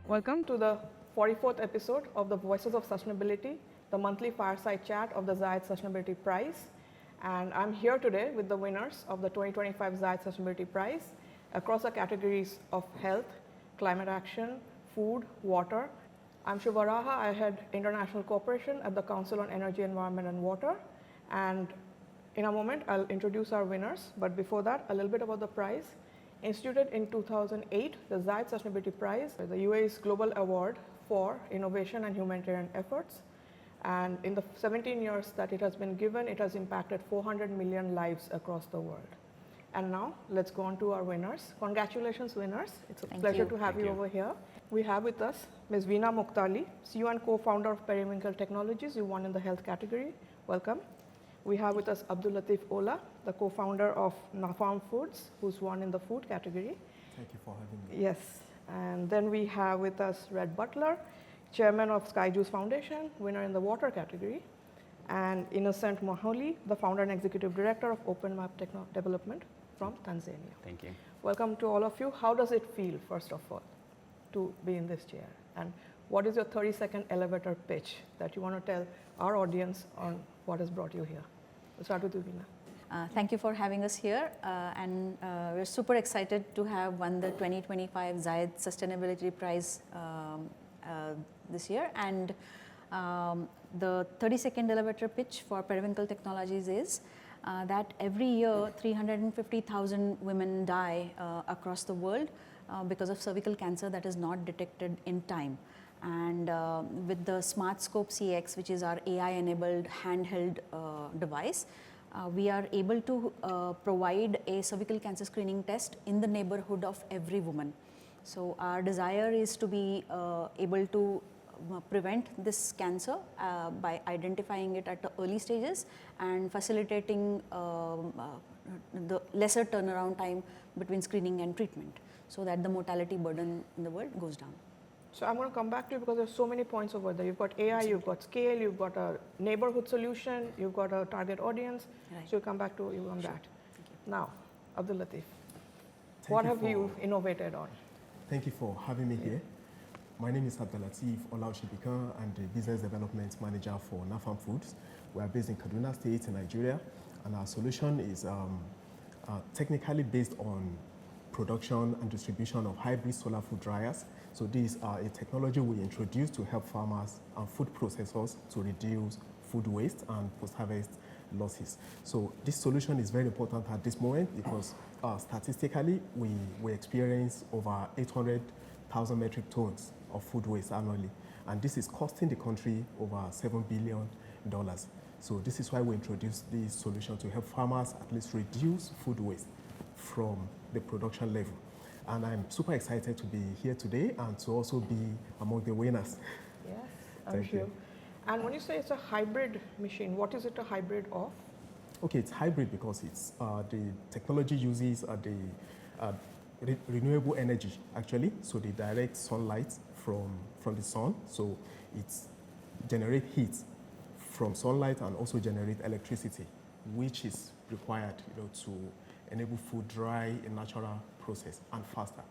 Welcome to the 44th episode of the Voices of Sustainability, the monthly fireside chat of the Zayed Sustainability Prize. And I'm here today with the winners of the 2025 Zayed Sustainability Prize across the categories of health, climate action, food, water. I'm Shubharaha. I head international cooperation at the Council on Energy, Environment and Water. And in a moment, I'll introduce our winners. But before that, a little bit about the prize. Instituted in 2008, the Zayed Sustainability Prize, the UAE's global award for innovation and humanitarian efforts. And in the 17 years that it has been given, it has impacted 400 million lives across the world. And now, let's go on to our winners. Congratulations, winners. It's a pleasure to have you over here. We have with us Ms. Veena Moktali, CEO and co-founder of Periwinkle Technologies. You won in the health category. Welcome. We have with us AbdulLateef Ola, the co-founder of NaFarm Foods, who's won in the food category. Thank you for having me. Yes. And then we have with us Rhett Butler, chairman of SkyJuice Foundation, winner in the water category. And Innocent Maholi, the founder and executive director of OpenMap Development from Tanzania. Thank you. Welcome to all of you. How does it feel, first of all, to be in this chair? And what is your 30-second elevator pitch that you want to tell our audience on what has brought you here? We'll start with you, Veena. Thank you for having us here, and we're super excited to have won the 2025 Zayed Sustainability Prize this year. And the 30-second elevator pitch for Periwinkle Technologies is that every year 350,000 women die across the world because of cervical cancer that is not detected in time. And with the SmartScope CX, which is our AI-enabled handheld device, we are able to provide a cervical cancer screening test in the neighborhood of every woman. So our desire is to be able to prevent this cancer by identifying it at the early stages and facilitating the lesser turnaround time between screening and treatment, so that the mortality burden in the world goes down. So I'm going to come back to you because there's so many points over there. You've got AI, you've got scale, you've got a neighborhood solution, you've got a target audience. Right. So we'll come back to you on that. Now, AbdulLateef, what have you innovated on? Thank you for having me here. My name is AbdulLateef Olaosebikan. I'm the business development manager for NaFarm Foods. We are based in Kaduna State in Nigeria, and our solution is technically based on production and distribution of hybrid solar food dryers. So these are a technology we introduced to help farmers and food processors to reduce food waste and post-harvest losses. So this solution is very important at this moment because statistically we experience over 800,000 metric tons of food waste annually. And this is costing the country over $7 billion. So this is why we introduced this solution to help farmers at least reduce food waste from the production level. And I'm super excited to be here today and to also be among the winners. Yes, I'm sure. And when you say it's a hybrid machine, what is it a hybrid of? Okay, it's hybrid because it's the technology uses renewable energy, actually. So the direct sunlight from the sun. So it generates heat from sunlight and also generate electricity, which is required, to enable food dry in natural process and faster.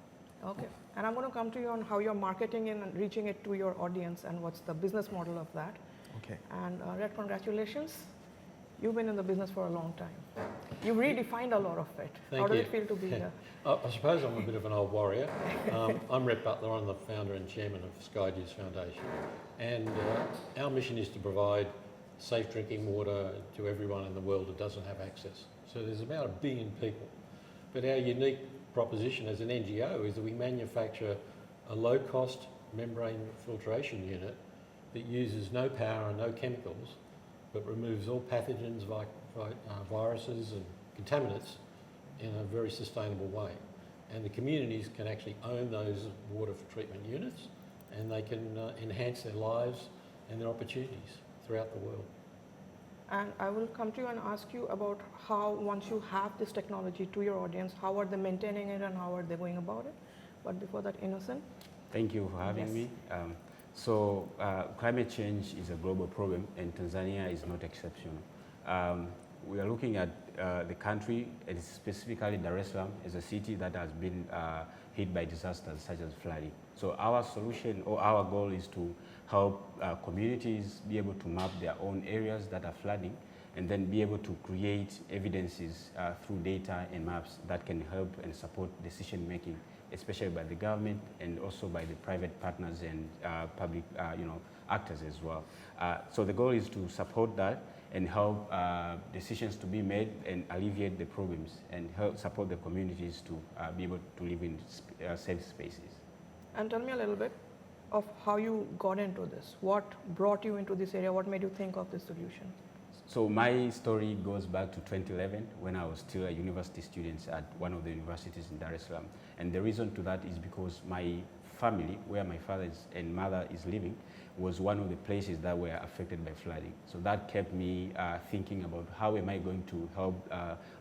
Okay, and I'm going to come to you on how you're marketing and reaching it to your audience and what's the business model of that. Okay. And Rhett, congratulations. You've been in the business for a long time. You redefined a lot of it. How does it feel to be here? I suppose I'm a bit of an old warrior. I'm Rhett Butler. I'm the founder and chairman of SkyJuice Foundation. And our mission is to provide safe drinking water to everyone in the world that doesn't have access. So there's about 1 billion people. But our unique proposition as an NGO is that we manufacture a low-cost membrane filtration unit that uses no power and no chemicals, but removes all pathogens like viruses and contaminants in a very sustainable way. And the communities can actually own those water treatment units, and they can enhance their lives and their opportunities throughout the world. And I will come to you and ask you about how, once you have this technology to your audience, how are they maintaining it and how are they going about it? But before that, Innocent. Thank you for having me. So climate change is a global problem, and Tanzania is not exceptional. We are looking at the country, and specifically Dar es Salaam, as a city that has been hit by disasters such as flooding. So our solution or our goal is to help communities be able to map their own areas that are flooding, and then be able to create evidences through data and maps that can help and support decision making, especially by the government and also by the private partners and public actors as well. So the goal is to support that and help decisions to be made and alleviate the problems and help support the communities to be able to live in safe spaces. And tell me a little bit of how you got into this. What brought you into this area? What made you think of this solution? So my story goes back to 2011 when I was still a university student at one of the universities in Dar es Salaam. And the reason to that is because my family, where my father and mother is living, was one of the places that were affected by flooding. So that kept me thinking about how am I going to help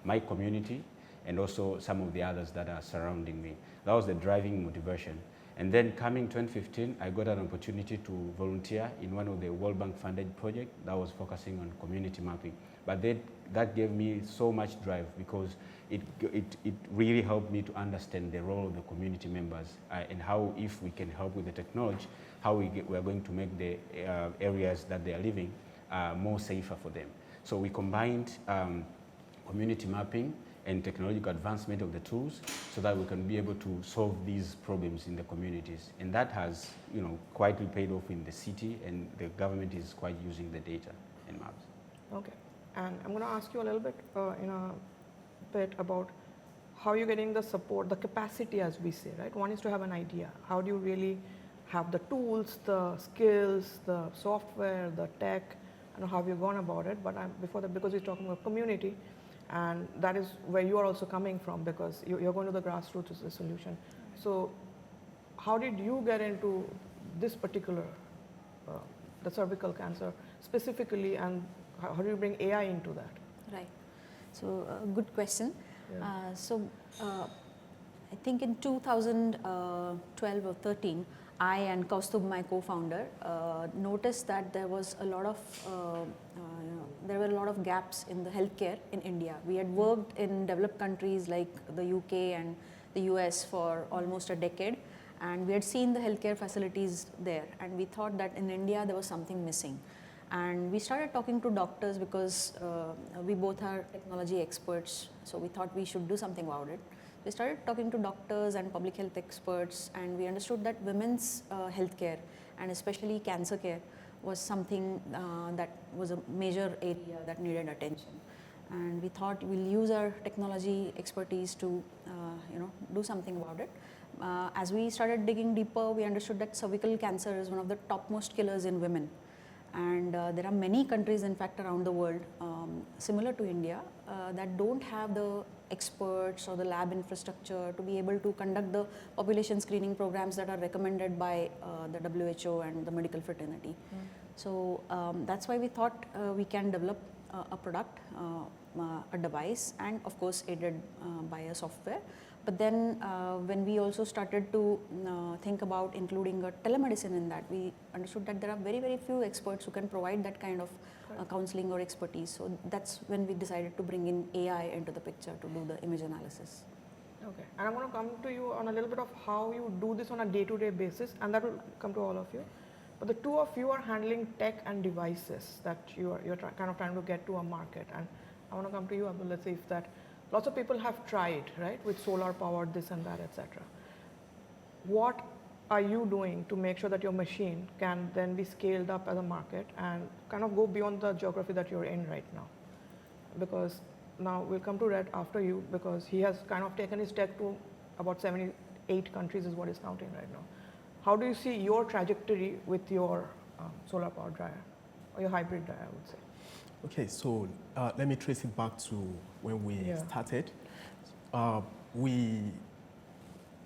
my community and also some of the others that are surrounding me. That was the driving motivation. And then coming 2015, I got an opportunity to volunteer in one of the World Bank funded projects that was focusing on community mapping. But that gave me so much drive because it really helped me to understand the role of the community members and how, if we can help with the technology, how we are going to make the areas that they are living more safer for them. So we combined community mapping and technological advancement of the tools so that we can be able to solve these problems in the communities. And that has, quietly paid off in the city, and the government is quite using the data and maps. Okay, and I'm going to ask you a little bit about how you're getting the support, the capacity, as we say, right? One is to have an idea. How do you really have the tools, the skills, the software, the tech? I don't know how have you gone about it, but before that, because you're talking about community, and that is where you are also coming from, because you're going to the grassroots as a solution. So how did you get into this particular, the cervical cancer specifically, and how do you bring AI into that? Right. So good question. Yeah. I think in 2012 or 13, I and Kaustubh, my co-founder, noticed that there was a lot of there were a lot of gaps in the healthcare in India. We had worked in developed countries like the UK and the US for almost a decade, and we had seen the healthcare facilities there, and we thought that in India there was something missing. And we started talking to doctors because we both are technology experts, so we thought we should do something about it. We started talking to doctors and public health experts, and we understood that women's healthcare, and especially cancer care, was something that was a major area that needed attention. And we thought we'll use our technology expertise to do something about it. As we started digging deeper, we understood that cervical cancer is one of the topmost killers in women. And there are many countries, in fact, around the world, similar to India, that don't have the experts or the lab infrastructure to be able to conduct the population screening programs that are recommended by the WHO and the medical fraternity. So that's why we thought we can develop a product, a device, and of course aided by a software. But then when we also started to think about including a telemedicine in that, we understood that there are very, very few experts who can provide that kind of counseling or expertise. So that's when we decided to bring in AI into the picture to do the image analysis. Okay, and I'm going to come to you on a little bit of how you do this on a day-to-day basis, and that will come to all of you. But the two of you are handling tech and devices that you're kind of trying to get to a market. And I want to come to you, AbdulLateef, that lots of people have tried, right, with solar powered this and that, etc. What are you doing to make sure that your machine can then be scaled up as a market and kind of go beyond the geography that you're in right now? Because now we'll come to Rhett after you, because he has kind of taken his tech to about 78 countries is what he's counting right now. How do you see your trajectory with your solar powered dryer, or your hybrid dryer, I would say? Okay, so let me trace it back to when we started. We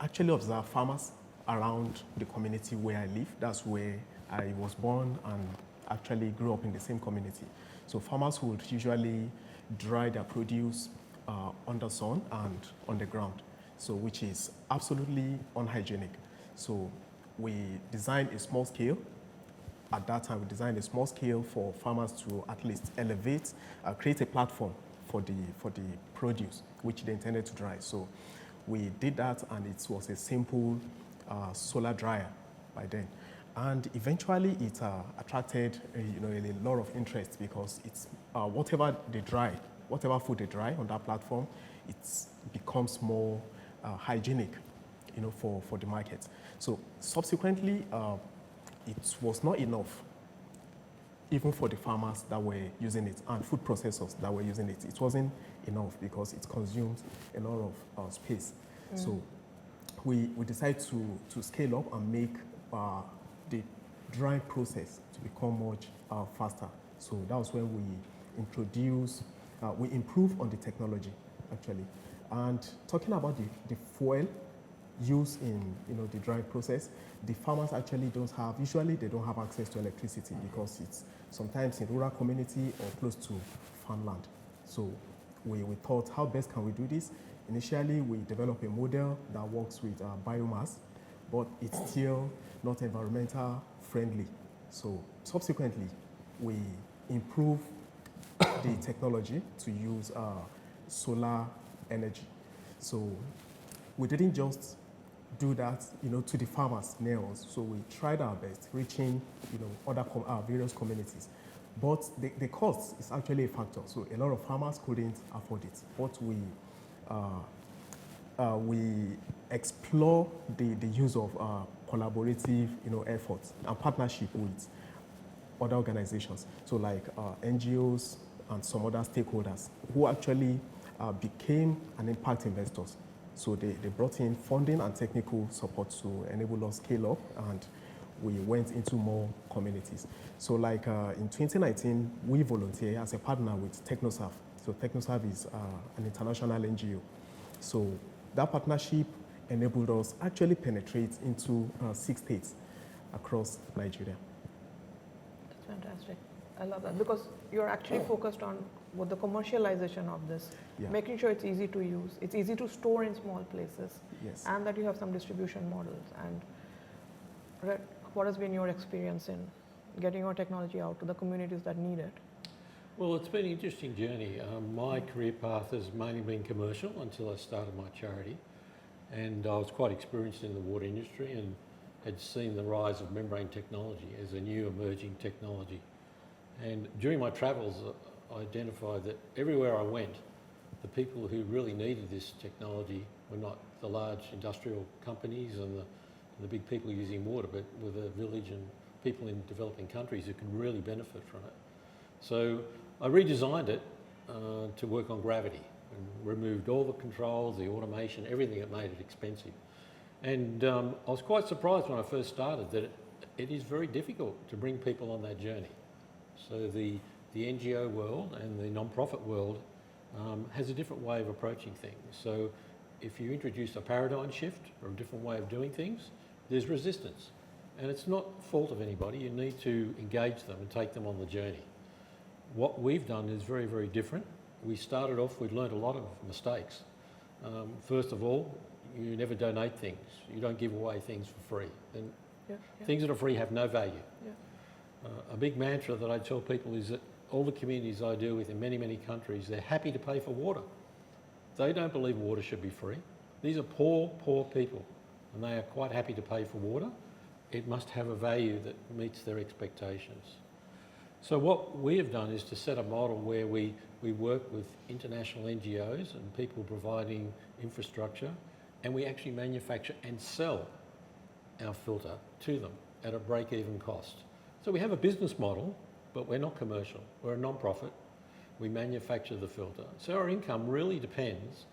actually observe farmers around the community where I live. That's where I was born and actually grew up in the same community. So farmers would usually dry their produce on the sun and on the ground, so which is absolutely unhygienic. So we designed a small scale. At that time, we designed a small scale for farmers to at least elevate, create a platform for the produce, which they intended to dry. So we did that, and it was a simple solar dryer by then. And eventually it attracted a lot of interest, because it's whatever food they dry on that platform, it becomes more hygienic, for the market. So subsequently, it was not enough, even for the farmers that were using it and food processors that were using it. It wasn't enough because it consumes a lot of space. So we decided to scale up and make the drying process to become much faster. So that was when we improved on the technology, actually. And talking about the fuel used in the drying process, the farmers actually usually they don't have access to electricity, because it's sometimes in rural community or close to farmland. So we thought, how best can we do this? Initially, we developed a model that works with biomass, but it's still not environmental friendly. So subsequently, we improved the technology to use solar energy. So we didn't just do that, to the farmers near us. So we tried our best reaching, other various communities. But the cost is actually a factor. So a lot of farmers couldn't afford it. But we explore the use of collaborative, efforts and partnership with other organizations. So like NGOs and some other stakeholders who actually became an impact investors. So they brought in funding and technical support to enable us scale up, and we went into more communities. So like in 2019, we volunteered as a partner with TechnoServe. So TechnoServe is an international NGO. So that partnership enabled us actually penetrate into 6 states across Nigeria. That's fantastic. I love that, because you're actually focused on the commercialization of this, making sure it's easy to use, it's easy to store in small places, Yes. and that you have some distribution models. And Rhett, what has been your experience in getting your technology out to the communities that need it? Well, it's been an interesting journey. My career path has mainly been commercial until I started my charity, and I was quite experienced in the water industry and had seen the rise of membrane technology as a new emerging technology. And during my travels, I identified that everywhere I went, the people who really needed this technology were not the large industrial companies and the big people using water, but were the village and people in developing countries who can really benefit from it. So I redesigned it to work on gravity and removed all the controls, the automation, everything that made it expensive. And I was quite surprised when I first started that it is very difficult to bring people on that journey. So the NGO world and the non-profit world has a different way of approaching things. So if you introduce a paradigm shift or a different way of doing things, there's resistance. And it's not fault of anybody. You need to engage them and take them on the journey. What we've done is very, very different. We started off, we'd learned a lot of mistakes. First of all, you never donate things. You don't give away things for free. And things that are free have no value. A big mantra that I tell people is that all the communities I deal with in many, many countries, they're happy to pay for water. They don't believe water should be free. These are poor, poor people, and they are quite happy to pay for water. It must have a value that meets their expectations. So what we have done is to set a model where we work with international NGOs and people providing infrastructure, and we actually manufacture and sell our filter to them at a break-even cost. So we have a business model, but we're not commercial. We're a non-profit. We manufacture the filter. So our income really depends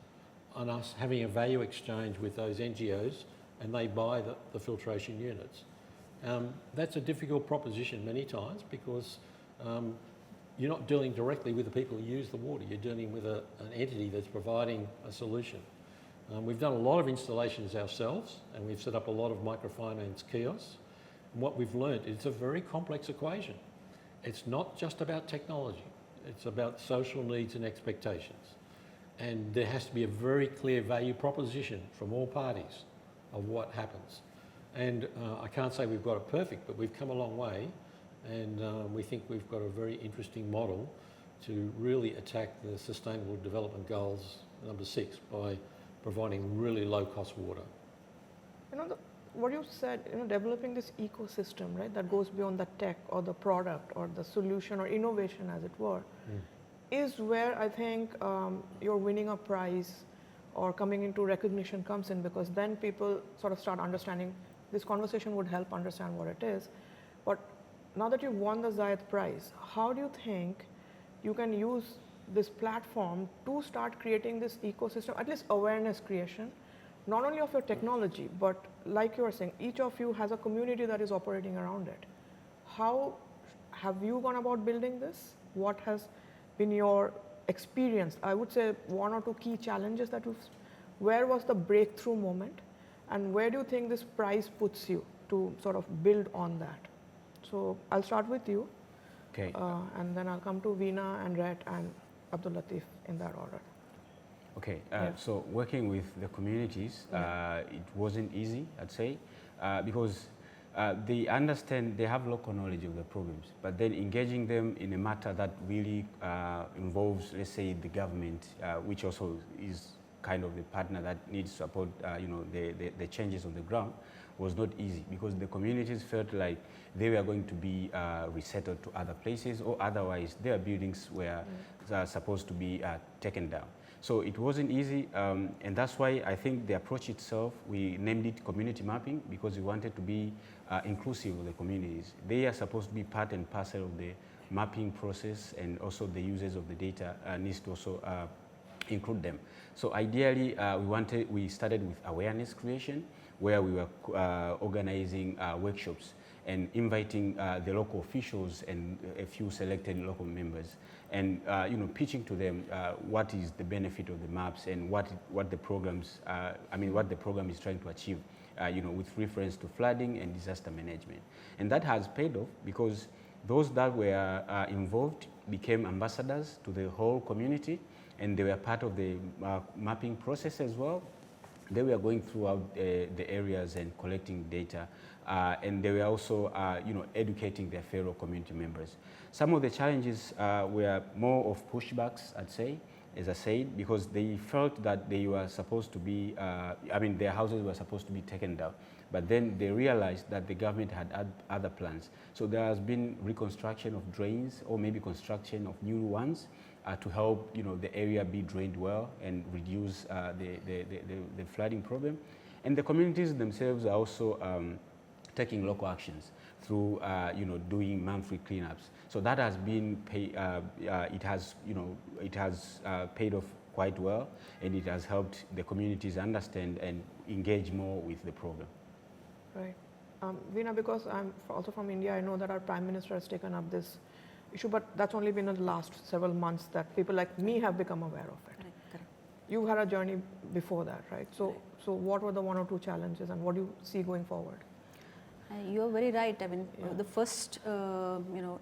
on us having a value exchange with those NGOs, and they buy the filtration units. That's a difficult proposition many times, because you're not dealing directly with the people who use the water. You're dealing with an entity that's providing a solution. We've done a lot of installations ourselves, and we've set up a lot of microfinance kiosks. And what we've learned, it's a very complex equation. It's not just about technology. It's about social needs and expectations. And there has to be a very clear value proposition from all parties of what happens. And I can't say we've got it perfect, but we've come a long way. And we think we've got a very interesting model to really attack the Sustainable Development Goals number 6 by providing really low-cost water. You know, what you said, you know, developing this ecosystem, right, that goes beyond the tech or the product or the solution or innovation, as it were, is where I think you're winning a prize or coming into recognition comes in, because then people sort of start understanding. This conversation would help understand what it is. But now that you've won the Zayed Prize, how do you think you can use this platform to start creating this ecosystem, at least awareness creation, not only of your technology, but like you were saying, each of you has a community that is operating around it. How have you gone about building this? What has been your experience? I would say one or two key challenges that where was the breakthrough moment, and where do you think this prize puts you to sort of build on that? So I'll start with you. Okay. And then I'll come to Veena and Rhett and AbdulLateef in that order. Okay, so working with the communities, it wasn't easy, I'd say, because they have local knowledge of the problems, but then engaging them in a matter that really involves, let's say, the government, which also is kind of the partner that needs to support, the changes on the ground, was not easy, because the communities felt like they were going to be resettled to other places, or otherwise their buildings were supposed to be taken down. So it wasn't easy, and that's why I think the approach itself, we named it community mapping, because we wanted to be inclusive of the communities. They are supposed to be part and parcel of the mapping process, and also the users of the data needs to also include them. So ideally, we started with awareness creation, where we were organizing workshops and inviting the local officials and a few selected local members, and pitching to them what is the benefit of the maps and what the programs, what the program is trying to achieve, with reference to flooding and disaster management. And that has paid off, because those that were involved became ambassadors to the whole community, and they were part of the mapping process as well. They were going throughout the areas and collecting data, and they were also, educating their fellow community members. Some of the challenges were more of pushbacks, I'd say, as I said, because they felt that they were supposed to be, their houses were supposed to be taken down. But then they realized that the government had other plans. So there has been reconstruction of drains, or maybe construction of new ones, to help the area be drained well and reduce the flooding problem. And the communities themselves are also taking local actions through doing monthly cleanups. So that has been it has paid off quite well, and it has helped the communities understand and engage more with the program. Right. Veena, because I'm also from India, I know that our Prime Minister has taken up this issue, but that's only been in the last several months that people like me have become aware of it. Correct. You had a journey before that, right? So what were the one or two challenges, and what do you see going forward? You are very right. I mean, the first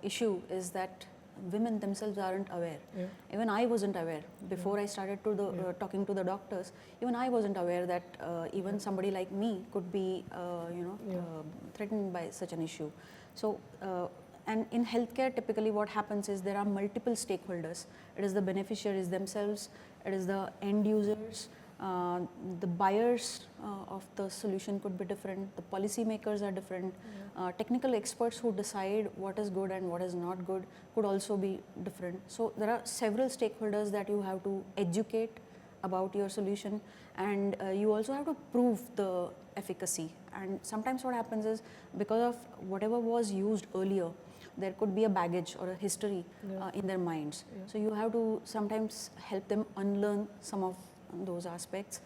issue is that women themselves aren't aware. Yeah. Even I wasn't aware before I started to talking to the doctors. Even I wasn't aware that even somebody like me could be threatened by such an issue. So and in healthcare, typically what happens is there are multiple stakeholders. It is the beneficiaries themselves, it is the end users, the buyers of the solution could be different, the policymakers are different, technical experts who decide what is good and what is not good could also be different. So there are several stakeholders that you have to educate about your solution, and you also have to prove the efficacy. And sometimes what happens is, because of whatever was used earlier, there could be a baggage or a history in their minds. So you have to sometimes help them unlearn some of those aspects,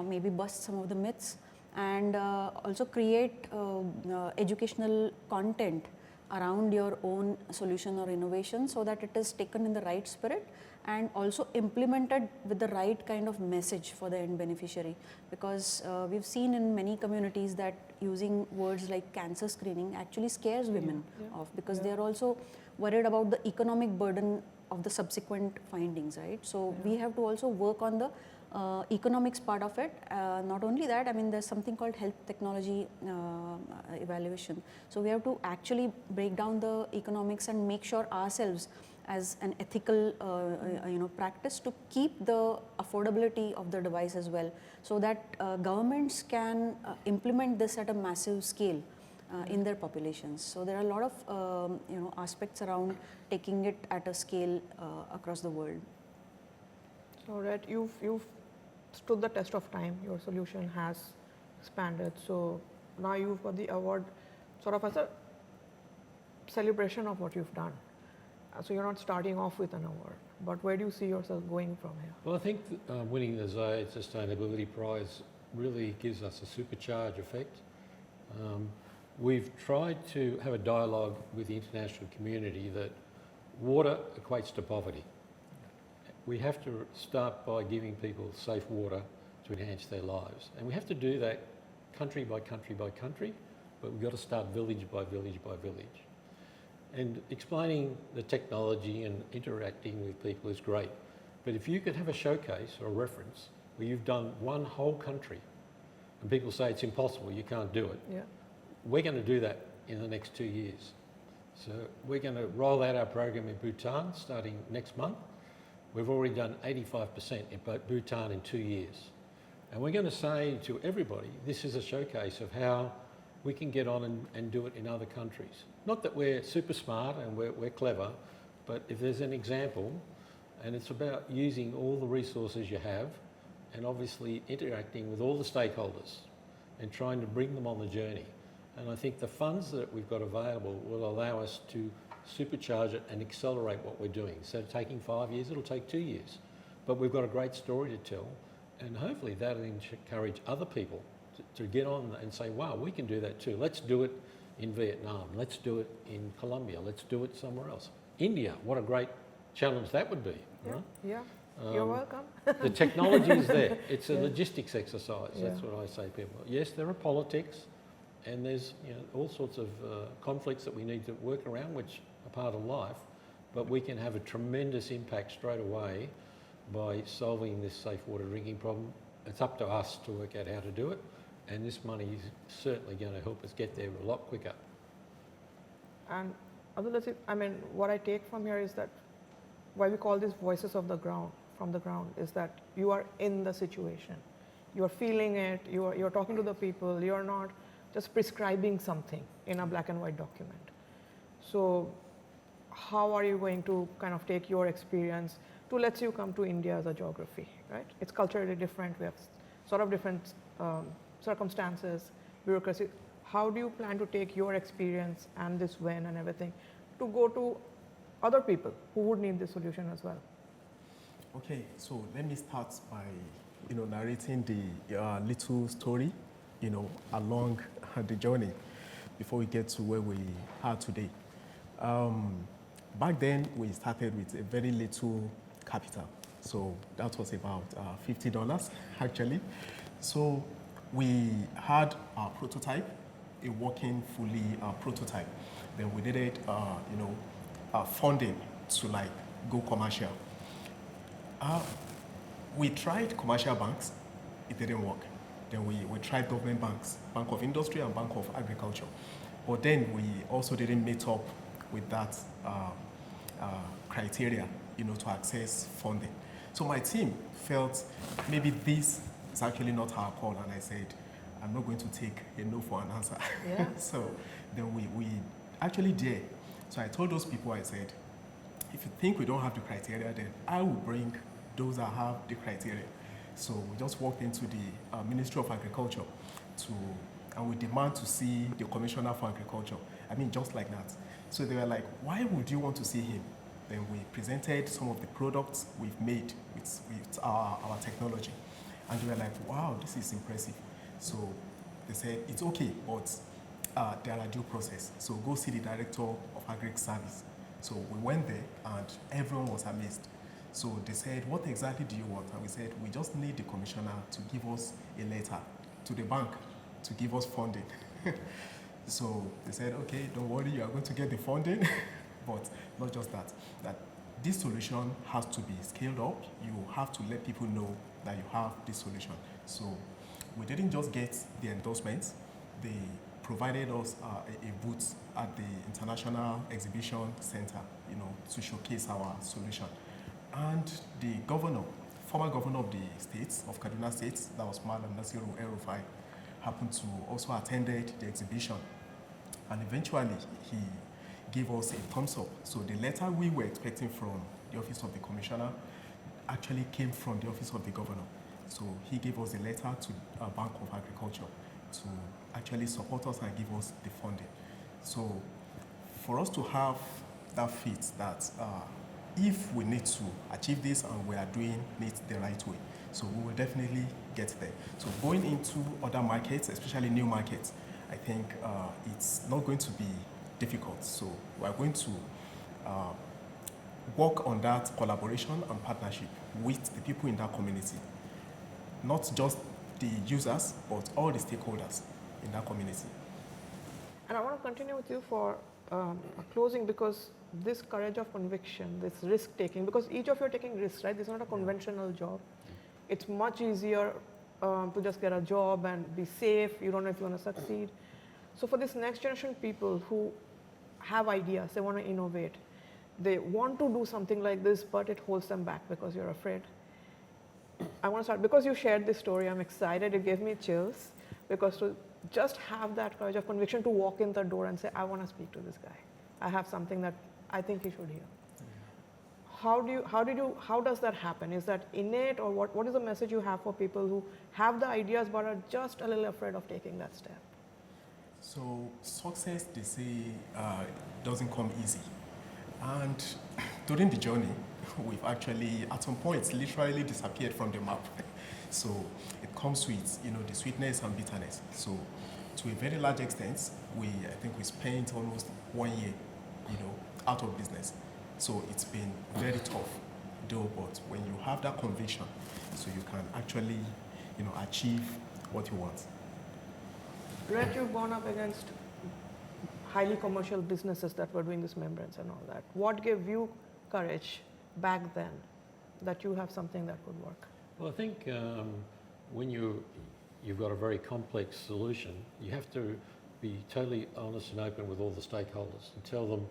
maybe bust some of the myths, and also create educational content around your own solution or innovation, so that it is taken in the right spirit and also implemented with the right kind of message for the end beneficiary. Because we've seen in many communities that using words like cancer screening actually scares women off, because they are also worried about the economic burden of the subsequent findings, right? So we have to also work on the economics part of it. Not only that, I mean, there's something called health technology evaluation. So we have to actually break down the economics and make sure ourselves as an ethical practice to keep the affordability of the device as well, so that governments can implement this at a massive scale in their populations. So there are a lot of aspects around taking it at a scale across the world. So Rhett, you've stood the test of time. Your solution has expanded. So now you've got the award sort of as a celebration of what you've done. So you're not starting off with an award, but where do you see yourself going from here? Well, I think winning the Zayed Sustainability Prize really gives us a supercharge effect. We've tried to have a dialogue with the international community that water equates to poverty. We have to start by giving people safe water to enhance their lives. And we have to do that country by country by country, but we've got to start village by village by village. And explaining the technology and interacting with people is great. But if you could have a showcase or a reference where you've done one whole country and people say it's impossible, you can't do it, Yeah. we're going to do that in the next 2 years. So we're going to roll out our program in Bhutan starting next month. We've already done 85% in Bhutan in 2 years. And we're going to say to everybody, this is a showcase of how we can get on and do it in other countries. Not that we're super smart and we're clever, but if there's an example, and it's about using all the resources you have and obviously interacting with all the stakeholders and trying to bring them on the journey. And I think the funds that we've got available will allow us to supercharge it and accelerate what we're doing. Instead of taking 5 years, it'll take 2 years. But we've got a great story to tell, and hopefully that'll encourage other people to get on and say, wow, we can do that too. Let's do it in Vietnam. Let's do it in Colombia. Let's do it somewhere else. India, what a great challenge that would be. Yeah. Right? Yeah. You're welcome. The technology is there. It's a Yeah. logistics exercise. That's Yeah. what I say to people. Yes, there are politics, and there's all sorts of conflicts that we need to work around, which are part of life, but we can have a tremendous impact straight away by solving this safe water drinking problem. It's up to us to work out how to do it, and this money is certainly going to help us get there a lot quicker. And AbdulLateef, I mean, what I take from here is that why we call these voices of the ground, from the ground, is that you are in the situation. You are feeling it, you're talking to the people, you're not just prescribing something in a black and white document. So how are you going to kind of take your experience to let you come to India as a geography, right? It's culturally different, we have sort of different circumstances, bureaucracy. How do you plan to take your experience and this win and everything to go to other people who would need this solution as well? Okay, so let me start by narrating the little story along the journey before we get to where we are today. Back then, we started with a very little capital. So that was about $50 actually. So we had our prototype, a working fully prototype. Then we needed funding to go commercial. We tried commercial banks, it didn't work. Then we tried government banks, Bank of Industry and Bank of Agriculture. But then we also didn't meet up with that criteria, to access funding. So my team felt maybe this is actually not our call, and I said, I'm not going to take a no for an answer. Yeah. So then we actually did. So I told those people, I said, if you think we don't have the criteria, then I will bring those that have the criteria. So we just walked into the Ministry of Agriculture and we demand to see the Commissioner for Agriculture. I mean, just like that. So they were like, why would you want to see him? Then we presented some of the products we've made with our technology. And they were like, wow, this is impressive. So they said, it's okay, but there are due process. So go see the Director of Agric Service. So we went there and everyone was amazed. So they said, what exactly do you want? And we said, we just need the commissioner to give us a letter to the bank to give us funding. So they said, okay, don't worry, you are going to get the funding. But not just that, that this solution has to be scaled up. You have to let people know that you have this solution. So we didn't just get the endorsements. The provided us a booth at the International Exhibition Center, to showcase our solution. And the governor, former governor of the state, of Kaduna State, that was Malam Nasiru El-Rufai, happened to also attended the exhibition. And eventually, he gave us a thumbs up. So the letter we were expecting from the Office of the Commissioner actually came from the Office of the Governor. So he gave us a letter to Bank of Agriculture to actually support us and give us the funding. So for us to have that fit that if we need to achieve this and we are doing it the right way, so we will definitely get there. So going into other markets, especially new markets, I think it's not going to be difficult. So we are going to work on that collaboration and partnership with the people in that community. Not just the users, but all the stakeholders in that community. And I want to continue with you for a closing, because this courage of conviction, this risk taking, because each of you are taking risks, right? This is not a conventional job. It's much easier to just get a job and be safe. You don't know if you want to succeed. So for this next generation people who have ideas, they want to innovate, they want to do something like this, but it holds them back because you're afraid. I want to start, because you shared this story, I'm excited, it gave me chills, because to just have that courage of conviction to walk in the door and say, I want to speak to this guy. I have something that I think he should hear. How does that happen? Is that innate, or what is the message you have for people who have the ideas but are just a little afraid of taking that step? So success, they say, doesn't come easy. And during the journey, we've actually, at some point, literally disappeared from the map. So it comes with, the sweetness and bitterness. So to a very large extent, I think we spent almost 1 year, out of business. So it's been very tough, though, but when you have that conviction, so you can actually, achieve what you want. Rhett, you've gone up against highly commercial businesses that were doing this membranes and all that. What gave you courage back then that you have something that would work? Well, I think when you've got a very complex solution, you have to be totally honest and open with all the stakeholders and tell them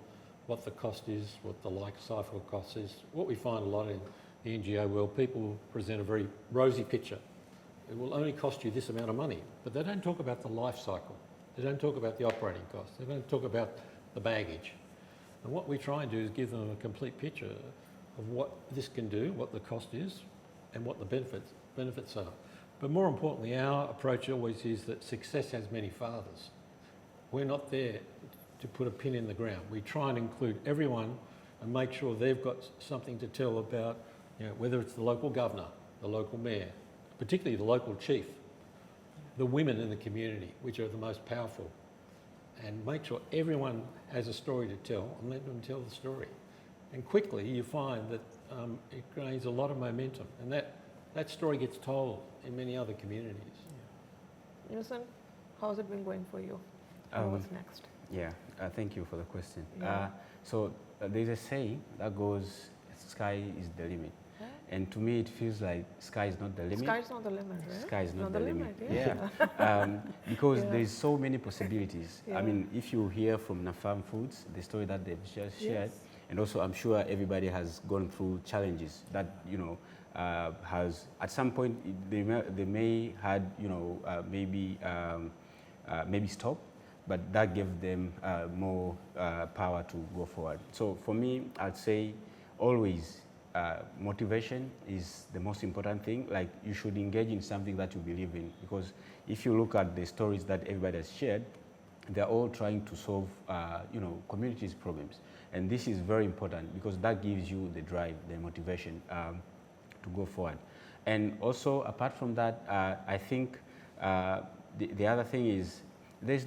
what the cost is, what the life cycle cost is. What we find a lot in the NGO world, people present a very rosy picture. It will only cost you this amount of money, but they don't talk about the life cycle. They don't talk about the operating costs. They don't talk about the baggage. And what we try and do is give them a complete picture of what this can do, what the cost is, and what the benefits are. But more importantly, our approach always is that success has many fathers. We're not there to put a pin in the ground. We try and include everyone and make sure they've got something to tell about, whether it's the local governor, the local mayor, particularly the local chief, the women in the community, which are the most powerful, and make sure everyone has a story to tell and let them tell the story. And quickly you find that it gains a lot of momentum, and that story gets told in many other communities. Innocent, how's it been going for you? What's next? Yeah, thank you for the question. Yeah. So there's a saying that goes, sky is the limit. Yeah. And to me, it feels like sky is not the limit. Sky is not the limit, right? Sky is not the limit. Yeah. Because Yeah. there's so many possibilities. Yeah. I mean, if you hear from NaFarm Foods, the story that they've just shared, Yes. and also I'm sure everybody has gone through challenges that, has, at some point, they may had, maybe stop, but that gave them more power to go forward. So for me, I'd say always motivation is the most important thing. Like, you should engage in something that you believe in, because if you look at the stories that everybody has shared, they're all trying to solve, communities' problems. And this is very important because that gives you the drive, the motivation to go forward. And also, apart from that, I think the other thing is the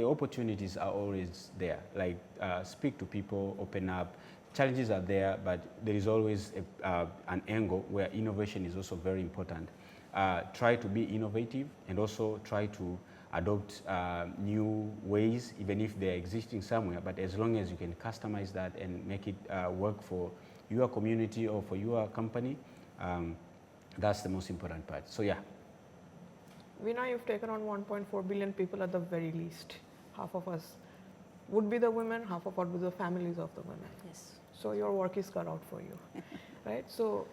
opportunities are always there. Like, speak to people, open up. Challenges are there, but there is always an angle where innovation is also very important. Try to be innovative and also try to adopt new ways, even if they're existing somewhere, but as long as you can customize that and make it work for your community or for your company, that's the most important part. So yeah. Veena, you've taken on 1.4 billion people at the very least. Half of us would be the women, half of us would be the families of the women. Yes. So your work is cut out for you, right? So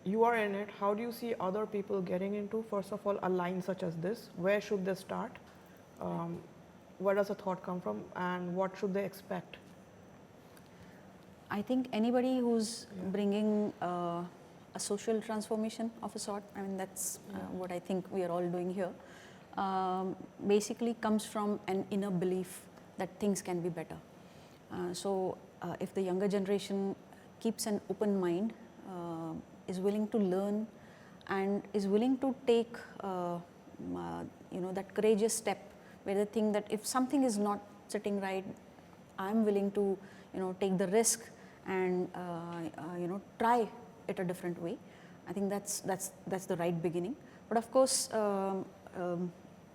you are in it. How do you see other people getting into, first of all, a line such as this? Where should they start? Where does the thought come from, and what should they expect? I think anybody who's bringing a social transformation of a sort, I mean, that's what I think we are all doing here, basically comes from an inner belief that things can be better. So if the younger generation keeps an open mind, is willing to learn, and is willing to take that courageous step where they think that if something is not sitting right, I'm willing to take the risk and try it a different way. I think that's the right beginning. But of course,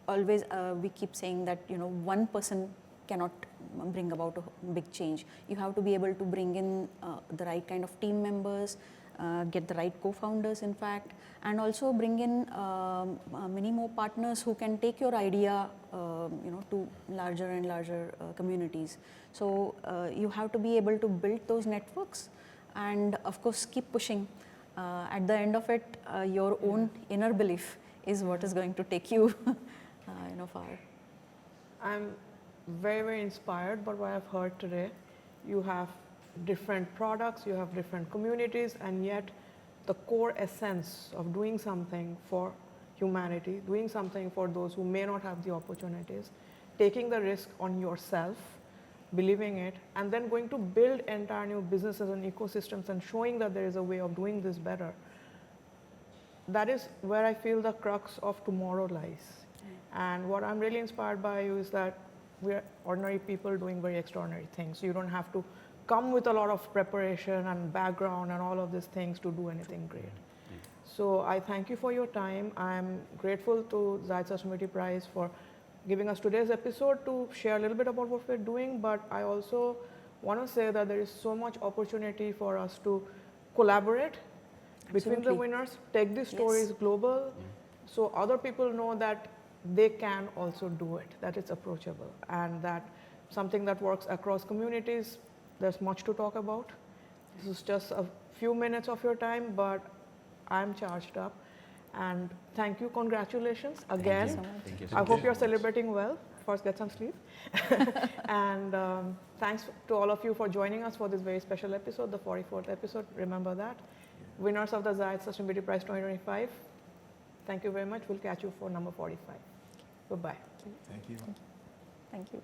always we keep saying that one person cannot bring about a big change. You have to be able to bring in the right kind of team members, get the right co-founders in fact, and also bring in many more partners who can take your idea to larger and larger communities. So you have to be able to build those networks and of course keep pushing. At the end of it, your own inner belief is what is going to take you far. I'm very, very inspired by what I've heard today. You have different products, you have different communities, and yet the core essence of doing something for humanity, doing something for those who may not have the opportunities, taking the risk on yourself, believing it, and then going to build entire new businesses and ecosystems and showing that there is a way of doing this better. That is where I feel the crux of tomorrow lies. And what I'm really inspired by you is that we're ordinary people doing very extraordinary things. You don't have to come with a lot of preparation and background and all of these things to do anything great. So I thank you for your time. I'm grateful to Zayed Sustainability Prize for giving us today's episode to share a little bit about what we're doing, but I also want to say that there is so much opportunity for us to collaborate between the winners, take these stories global, so other people know that they can also do it, that it's approachable, and that something that works across communities. There's much to talk about. This is just a few minutes of your time, but I'm charged up. And thank you, congratulations again. Thank you so I much. hope you're celebrating well. First, get some sleep. And thanks to all of you for joining us for this very special episode, the 44th episode. Remember that. Winners of the Zayed Sustainability Prize 2025. Thank you very much. We'll catch you for number 45. Goodbye. Thank you. Thank you.